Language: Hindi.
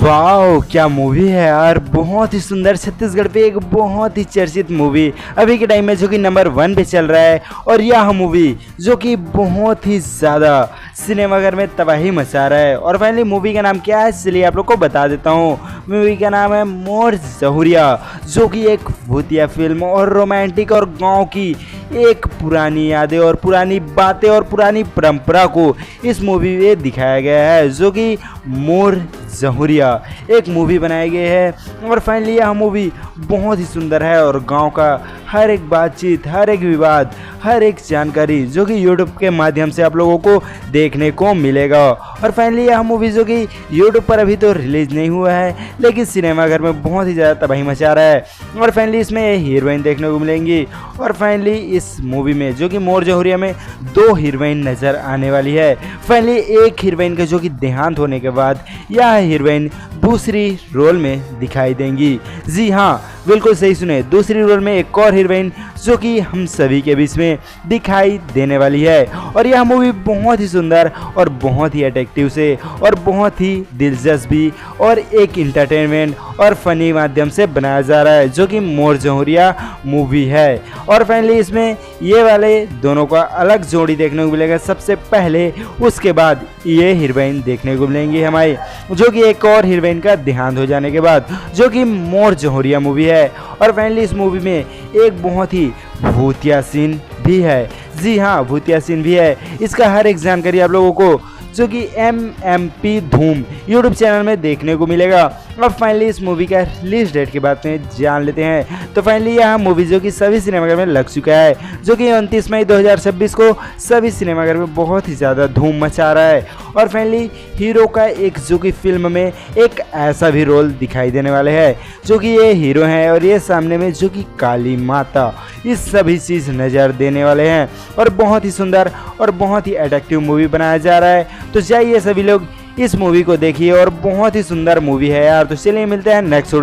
वाओ क्या मूवी है यार, बहुत ही सुंदर। छत्तीसगढ़ पे एक बहुत ही चर्चित मूवी अभी के टाइम में जो कि नंबर 1 पे चल रहा है। और यह मूवी जो कि बहुत ही ज़्यादा सिनेमाघर में तबाही मचा रहा है। और फाइनली मूवी का नाम क्या है चलिए आप लोग को बता देता हूँ। मूवी का नाम है मोर जहुरिया, जो कि एक भूतिया फिल्म और रोमांटिक और गांव की एक पुरानी यादें और पुरानी बातें और पुरानी परंपरा को इस मूवी में दिखाया गया है, जो कि मोर जहुरिया एक मूवी बनाई गई है। और फाइनली यह मूवी बहुत ही सुंदर है और गांव का हर एक बातचीत, हर एक विवाद, हर एक जानकारी जो कि यूट्यूब के माध्यम से आप लोगों को देखने को मिलेगा। और फाइनली यह मूवी जो कि यूट्यूब पर अभी तो रिलीज नहीं हुआ है, लेकिन सिनेमाघर में बहुत ही ज़्यादा तबाही मचा रहा है। और फाइनली इसमें हीरोइन देखने को मिलेंगी। और फाइनली इस मूवी में जो कि मोर जहुरिया में 2 हीरोइन नज़र आने वाली है। फाइनली एक हीरोइन का जो कि देहांत होने के बाद यह हीरोइन दूसरी रोल में दिखाई देंगी। जी हाँ, बिल्कुल सही सुने, दूसरी रोल में एक और हीरोइन जो कि हम सभी के बीच में दिखाई देने वाली है। और यह मूवी बहुत ही सुंदर और बहुत ही अट्रैक्टिव से और बहुत ही दिलचस्प भी और एक इंटरटेनमेंट और फनी माध्यम से बनाया जा रहा है, जो कि मोर जहुरिया मूवी है। और फाइनली इसमें ये वाले दोनों का अलग जोड़ी देखने को मिलेगा सबसे पहले, उसके बाद ये हीरोइन देखने को मिलेंगी हमारी, जो कि एक और हीरोइन का देहांत हो जाने के बाद, जो कि मोर जहुरिया मूवी है। और फाइनली इस मूवी में एक बहुत ही भूतिया सीन भी है। जी हाँ, भूतिया सीन भी है। इसका हर एक जानकारी आप लोगों को जो कि MMP धूम यूट्यूब चैनल में देखने को मिलेगा। अब फाइनली इस मूवी का रिलीज डेट के बारे में जान लेते हैं। तो फाइनली यह मूवी जो कि सभी सिनेमाघर में लग चुका है, जो कि 29 मई 2026 को सभी सिनेमाघर में बहुत ही ज़्यादा धूम मचा रहा है। और फाइनली हीरो का एक जो कि फिल्म में एक ऐसा भी रोल दिखाई देने वाले हैं, जो कि ये हीरो हैं और ये सामने में जो कि काली माता, इस सभी चीज़ नज़र देने वाले हैं। और बहुत ही सुंदर और बहुत ही अट्रैक्टिव मूवी बनाया जा रहा है। तो जाइए सभी लोग इस मूवी को देखिए और बहुत ही सुंदर मूवी है यार। तो चलिए मिलते हैं नेक्स्ट